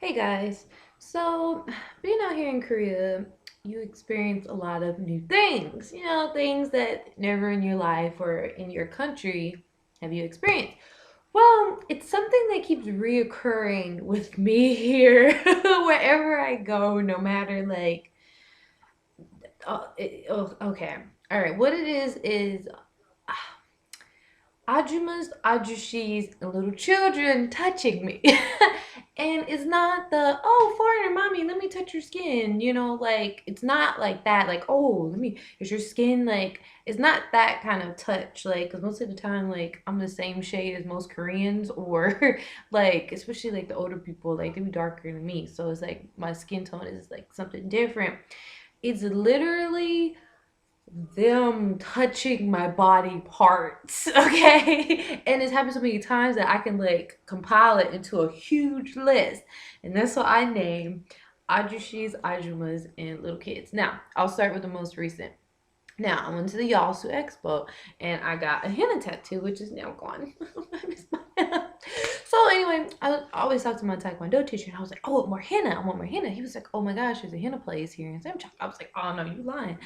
Hey guys, so being out here in Korea, you experience a lot of new things, things that never in your life or in your country have you experienced. Well, it's something that keeps reoccurring with me here wherever I go, no matter okay. All right, what it is Ajumas, Ajushis, and little children touching me. And it's not the, oh, foreigner, mommy, let me touch your skin. It's not like that. Like, oh, is your skin it's not that kind of touch. Like, because most of the time, I'm the same shade as most Koreans, or especially the older people, they be darker than me. So it's like my skin tone is like something different. It's literally them touching my body parts, okay? And it's happened so many times that I can compile it into a huge list. And that's what I name Ajushis, Ajumas, and little kids. Now, I'll start with the most recent. Now, I went to the Yasu Expo and I got a henna tattoo, which is now gone. I miss my henna. So anyway, I always talk to my Taekwondo teacher and I was like, oh, more henna. I want more henna. He was like, oh my gosh, there's a henna place here in Samchak. I was like, oh no, you lying.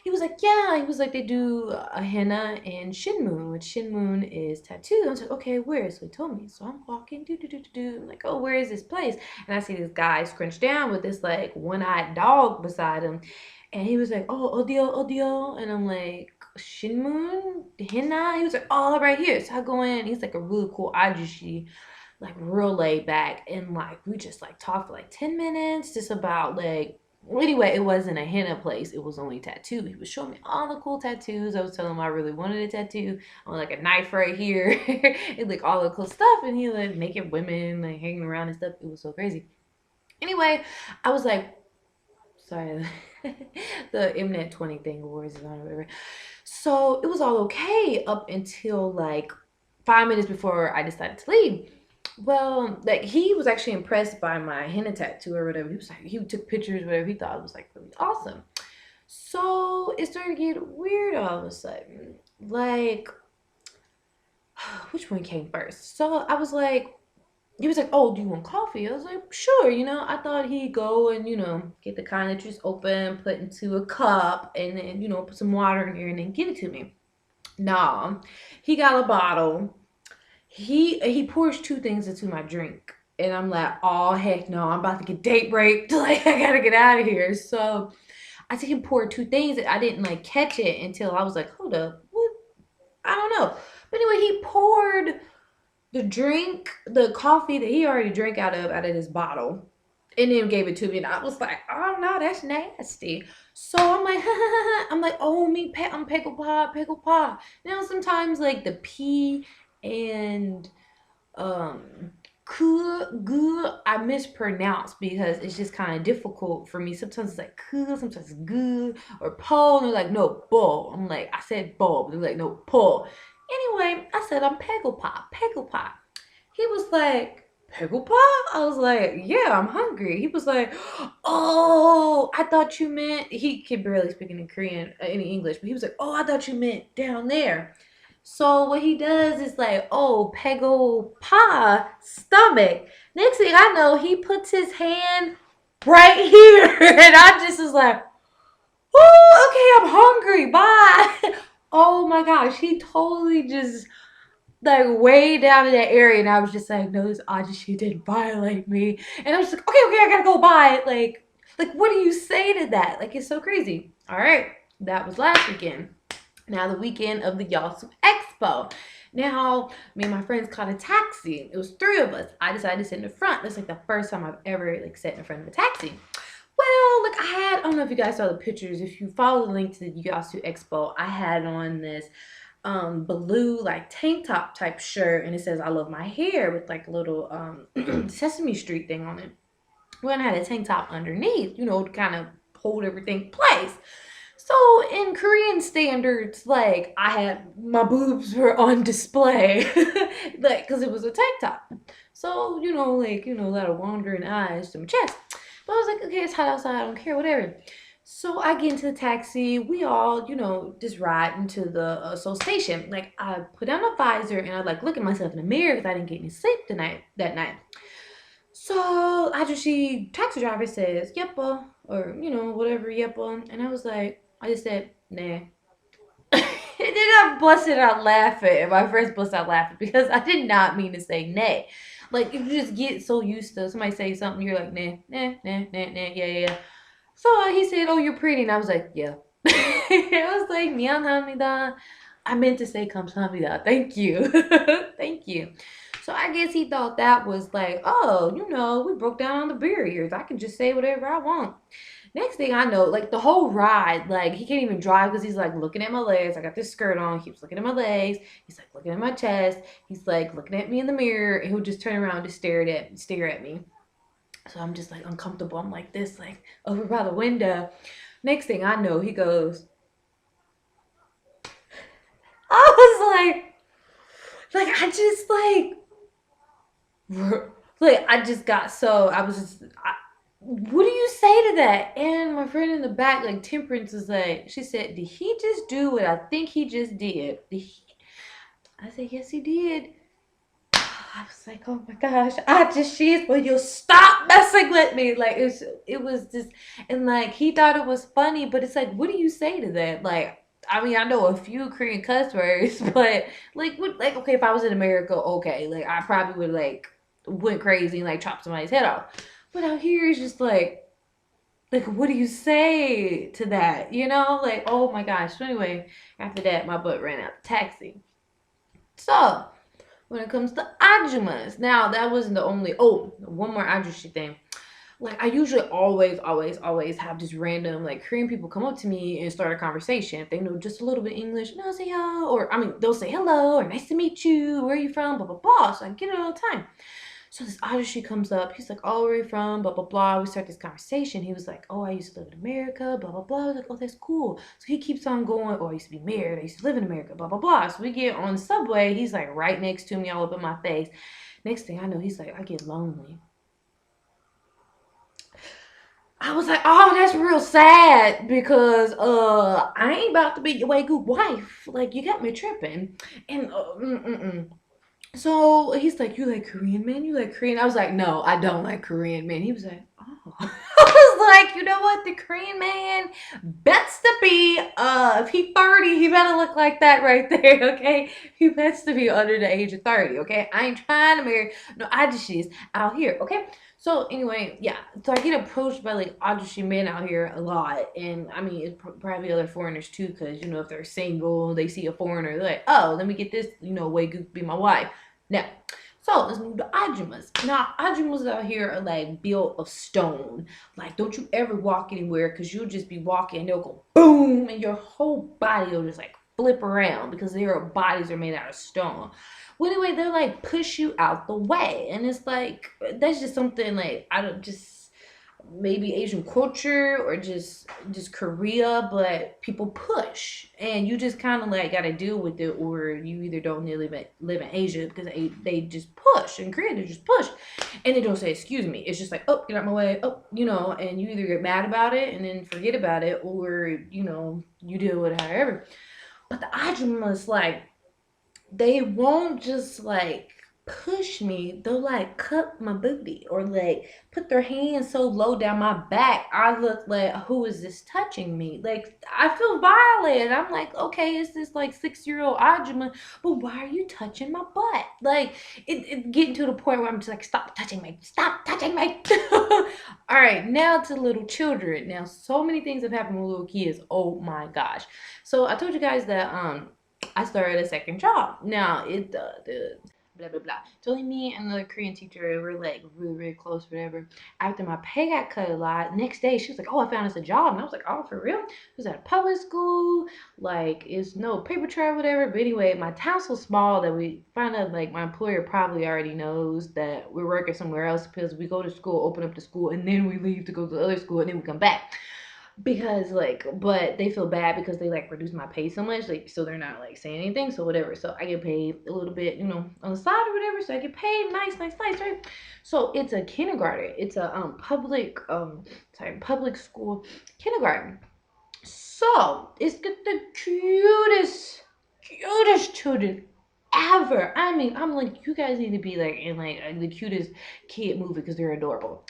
He was like, yeah. He was like, they do a henna in Shinmun, which Shinmun is tattoo. I was like, okay, where? So he told me. So I'm walking, I'm like, oh, where is this place? And I see this guy scrunched down with this one-eyed dog beside him. And he was like, oh, Odio, Odio. And I'm like, Shinmun? Henna? He was like, oh, right here. So I go in. He's like a really cool Ajushi, real laid back. And we just talked for 10 minutes just about anyway, it wasn't a henna place. It was only tattoo. He was showing me all the cool tattoos. I was telling him I really wanted a tattoo. I want a knife right here. And all the cool stuff. And he naked women hanging around and stuff. It was so crazy. Anyway, I was like, sorry, the Mnet 20 thing awards is on or whatever. So it was all okay up until 5 minutes before I decided to leave. Well, he was actually impressed by my henna tattoo or whatever. He was like, he took pictures, whatever. He thought it was really awesome. So it started to get weird all of a sudden. Which one came first? So I was like, he was like, oh, do you want coffee? I was like, sure. I thought he'd go and, get the kind that you just open, put into a cup, and then, put some water in there and then give it to me. Nah, he got a bottle. He pours two things into my drink. And I'm like, oh, heck no, I'm about to get date raped. I gotta get out of here. So I see him pour two things. And I didn't catch it until I was like, hold up, what? I don't know. But anyway, he poured the coffee that he already drank out of this bottle, and then gave it to me. And I was like, oh no, that's nasty. So I'm like, I'm like, oh I'm pickle pie, pickle pie. Sometimes the P and good I mispronounce because it's just kind of difficult for me. Sometimes it's cool, sometimes it's good or po. And they're like, no, bull. I'm like, I said bull, but they're like, no, pull. Anyway, I said I'm pickle pie, pickle pie. He was like, pickle pie? I was like, yeah, I'm hungry. He was like, oh, I thought you meant, he could barely speak any Korean, any English, but he was like, oh, I thought you meant down there. So what he does is oh, pego pa, stomach. Next thing I know, he puts his hand right here. And I just was like, oh, okay, I'm hungry. Bye. Oh my gosh, he totally just way down in that area, and I was just like, no, this Ajushi didn't violate me. And I was like, okay, okay, I gotta go buy it. What do you say to that? It's so crazy. All right, that was last weekend. Now the weekend of the Yasu Expo. Now, me and my friends caught a taxi. It was three of us. I decided to sit in the front. That's the first time I've ever sat in front of a taxi. Well, I don't know if you guys saw the pictures. If you follow the link to the Yasu Expo, I had on this blue tank top type shirt, and it says I love my hair with a little Sesame Street thing on it. Well, I had a tank top underneath, to kind of hold everything in place. So in Korean standards, I had my boobs were on display, because it was a tank top. So a lot of wandering eyes to my chest. But I was like, okay, it's hot outside, I don't care, whatever. So I get into the taxi. We all, just ride into the Seoul station. I put on a visor and I look at myself in the mirror because I didn't get any sleep that night. So Ajushi taxi driver says, "Yeppa," or whatever, "Yeppa," and I was like, I just said, "Nah." And then I busted out laughing, and my friends busted out laughing because I did not mean to say nay. Like, if you just get so used to somebody say something, you're like, nah, nah, nah, nah, nah, yeah, yeah. So he said, "Oh, you're pretty," and I was like, "Yeah." I was like, "미안합니다." I meant to say 감사합니다. Thank you. Thank you. So I guess he thought that was like, oh, we broke down the barriers. I can just say whatever I want. Next thing I know, like the whole ride, like he can't even drive because he's like looking at my legs. I got this skirt on. He keeps looking at my legs. He's like looking at my chest. He's like looking at me in the mirror, and he'll just turn around and just stare at me. So I'm just like uncomfortable. I'm like this, like over by the window. Next thing I know, he goes, I was like I just like I just got so I was just what do you say to that? And my friend in the back, like Temperance, is like, she said, "Did he just do what I think he just did?" I said, "Yes, he did." I was like, "Oh my gosh, I just she's will you stop messing with me?" Like it was just, and like he thought it was funny, but it's like, what do you say to that? Like, I mean, I know a few Korean cuss words, but like okay, if I was in America, okay, like I probably would like went crazy and like chopped somebody's head off. But out here it's just like what do you say to that? Like, oh my gosh. So anyway, after that my butt ran out the taxi. So when it comes to ajumas, now that wasn't the only. Oh, one more ajushi thing. Like I usually always have just random like Korean people come up to me and start a conversation if they know just a little bit English. And I'll say or I mean they'll say hello or nice to meet you. Where are you from? Blah blah blah. So I get it all the time. So this Ajushi comes up. He's like, "Oh, where are you from? Blah blah blah." We start this conversation. He was like, "Oh, I used to live in America." Blah blah blah. I was like, "Oh, that's cool." So he keeps on going. "Oh, I used to be married. I used to live in America." Blah blah blah. So we get on the subway. He's like right next to me, all up in my face. Next thing I know, he's like, "I get lonely." I was like, "Oh, that's real sad because I ain't about to be your way good wife. Like you got me tripping." And so he's like, "You like Korean men? You like Korean?" I was like, "No, I don't like Korean men." He was like, "Oh." I was like, "You know what? The Korean man bets to be, if he 30, he better look like that right there, okay? He bets to be under the age of 30, okay? I ain't trying to marry no Ajishis out here, okay?" So anyway, yeah. So I get approached by like Ajushi men out here a lot, and I mean it's probably other foreigners too, because if they're single, they see a foreigner, they're like, "Oh, let me get this, way good to be my wife." Now, so let's move to ajumas. Now, ajumas out here are like built of stone. Like, don't you ever walk anywhere because you'll just be walking and they'll go boom, and your whole body will just like flip around because their bodies are made out of stone. Well, anyway, they're like push you out the way, and it's like that's just something like I don't just maybe Asian culture or just Korea, but people push, and you just kind of like got to deal with it, or you either don't really live in Asia because they just push. In Korea, they just push, and they don't say excuse me. It's just like, "Oh, get out my way," oh, and you either get mad about it and then forget about it, or you deal with it however. But the Ajumas, like they won't just like push me, they'll like cut my booty or like put their hands so low down my back I look like, who is this touching me? Like I feel violated. I'm like, okay, it's this like 6-year-old Ajuma, but why are you touching my butt? Like it getting to the point where I'm just like, stop touching me, stop touching me. All right, now to little children. Now so many things have happened with little kids, oh my gosh. So I told you guys that I started a second job. Now it the blah blah blah. It's only me and the Korean teacher. We're like really really close, whatever. After my pay got cut a lot, next day she was like, "Oh, I found us a job," and I was like, "Oh, for real?" It was at a public school. Like it's no paper trail, whatever. But anyway, my town's so small that we find out like my employer probably already knows that we're working somewhere else because we go to school, open up the school, and then we leave to go to the other school, and then we come back because like but they feel bad because they like reduce my pay so much, like so they're not like saying anything, so whatever, so I get paid a little bit on the side or whatever, so I get paid nice, right? So it's a kindergarten, it's a public school kindergarten. So it's got the cutest children, ever. I mean, I'm like, you guys need to be like in like the cutest kid movie because they're adorable.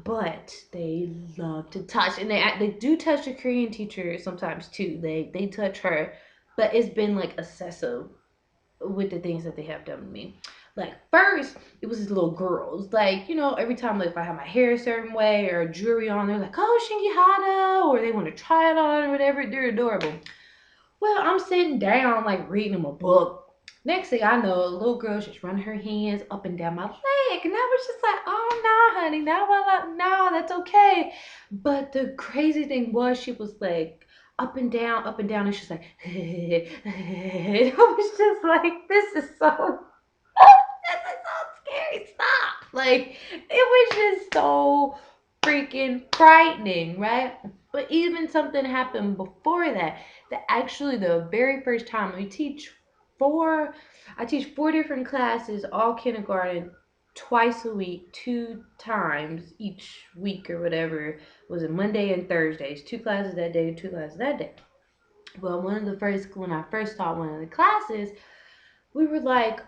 But they love to touch, and they do touch the Korean teacher sometimes too. They touch her, but it's been like excessive with the things that they have done to me. Like first, it was these little girls. Like every time like if I have my hair a certain way or jewelry on, they're like, "Oh, Shingy Hana," or they want to try it on or whatever. They're adorable. Well, I'm sitting down, like reading them a book. Next thing I know, a little girl just running her hands up and down my leg, and I was just like, "Oh no, honey, no, that's okay." But the crazy thing was, she was like up and down, and she's like, and I was just like, "This is so, this is so scary. Stop!" Like it was just so freaking frightening, right? But even something happened before that. That actually the very first time four, I teach four different classes, all kindergarten, twice a week, two times each week or whatever. Was it Monday and Thursdays? Two classes that day, two classes that day. Well, when I first taught one of the classes, we were like,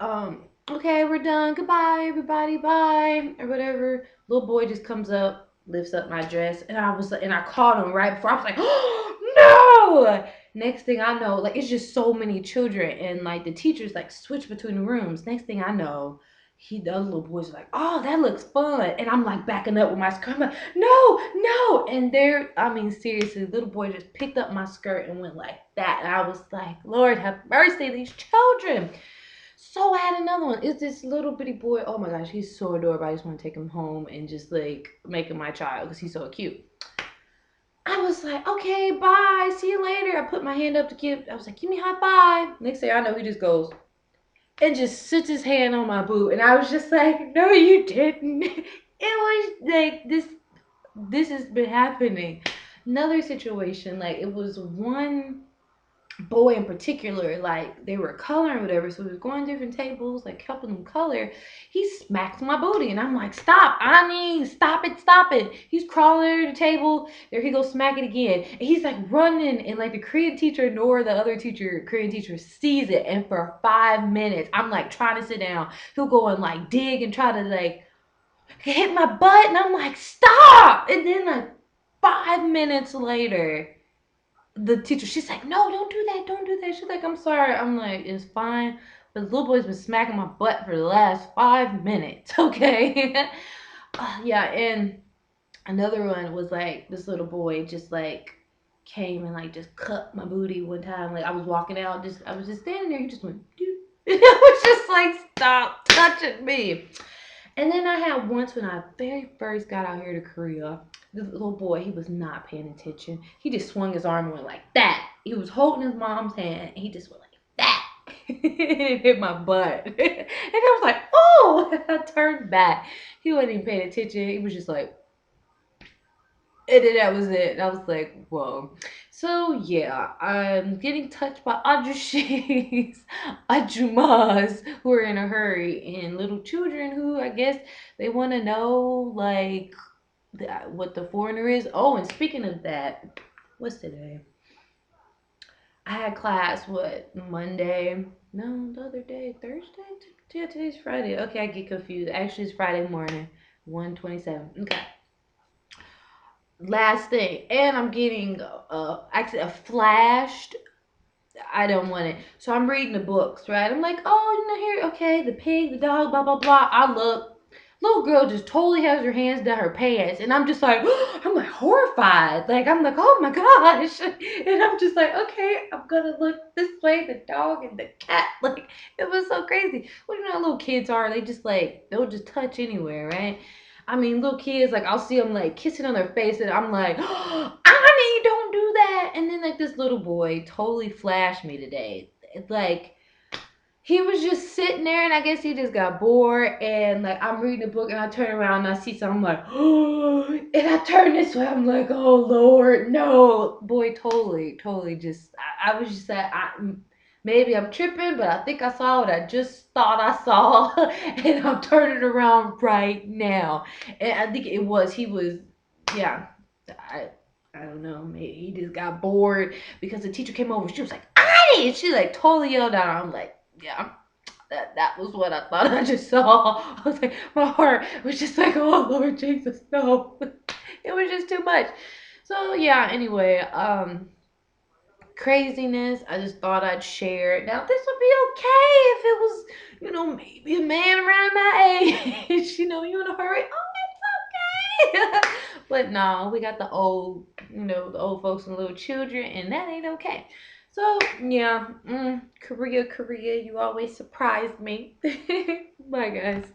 okay, we're done. Goodbye, everybody. Bye, or whatever. Little boy just comes up, lifts up my dress, and I caught him right before. I was like, oh no! Next thing I know, like it's just so many children, and like the teachers like switch between the rooms. Next thing I know, the other little boys are like, oh, that looks fun, and I'm like backing up with my skirt. I'm like, no, no, and I mean, seriously, little boy just picked up my skirt and went like that, and I was like, Lord have mercy, these children. So I had another one. It's this little bitty boy. Oh my gosh, he's so adorable. I just want to take him home and just like make him my child because he's so cute. I was like, okay, bye. See you later. I put my hand up to give. I was like, give me a high five. Next thing I know, he just goes and just sits his hand on my boot, and I was just like, no, you didn't. It was like this. This has been happening. Another situation, like it was one boy in particular, like they were coloring or whatever, so we was going to different tables, like helping them color. He smacks my booty, and I'm like, stop, I mean, stop it. He's crawling under the table, there he goes, smack it again, and he's like running, and like the Korean teacher nor the other teacher, Korean teacher, sees it, and for 5 minutes, I'm like trying to sit down, he'll go and like dig and try to like hit my butt, and I'm like, stop, and then like 5 minutes later, the teacher, she's like, no, don't do that. She's like, I'm sorry. I'm like, it's fine. But the little boy's been smacking my butt for the last 5 minutes, okay? Yeah, and another one was like, this little boy just like came and like just cut my booty one time. Like I was walking out, I was just standing there, he just went, dude. And I was just like, stop touching me. And then I had once when I very first got out here to Korea, the little boy, he was not paying attention. He just swung his arm and went like that. He was holding his mom's hand, and he just went like that. It hit my butt. And I was like, oh! I turned back. He wasn't even paying attention. He was just like, and then that was it. And I was like, whoa. So yeah, I'm getting touched by ajushis, ajumas who are in a hurry, and little children who I guess they want to know like what the foreigner is. Oh, and speaking of that, what's today? I had class what Monday? No, the other day, Thursday. Yeah, today's Friday. Okay, I get confused. Actually, it's Friday morning, 1:27. Okay. Last thing, and I'm getting actually a flashed. I don't want it, so I'm reading the books, right? I'm like, oh, here, okay, the pig, the dog, blah blah blah. I look, little girl just totally has her hands down her pants, and I'm just like, I'm like horrified, like I'm like, oh my gosh, and I'm just like, okay, I'm gonna look this way, the dog and the cat, like it was so crazy. What do you know, how little kids are? They just like they'll just touch anywhere, right? I mean, little kids, like I'll see them like kissing on their face, and I'm like, Annie, don't do that. And then like this little boy totally flashed me today. It's like he was just sitting there, and I guess he just got bored. And like I'm reading a book, and I turn around and I see something, I'm like, oh, and I turn this way. I'm like, oh Lord, no, boy, totally. Just I was just like, maybe I'm tripping, but I think I saw what I just thought I saw, and I'm turning around right now. And I think he was, yeah. I don't know, maybe he just got bored because the teacher came over. She was like, Hey! And she like totally yelled out. I'm like, yeah, that was what I thought I just saw. I was like, my heart was just like, oh Lord Jesus, no. It was just too much. So yeah, anyway, craziness. I just thought I'd share it. Now this would be okay if it was, maybe a man around my age, you in a hurry. Oh, it's okay. But no, we got the old, the old folks and little children, and that ain't okay. So yeah, Korea, you always surprised me. Bye guys.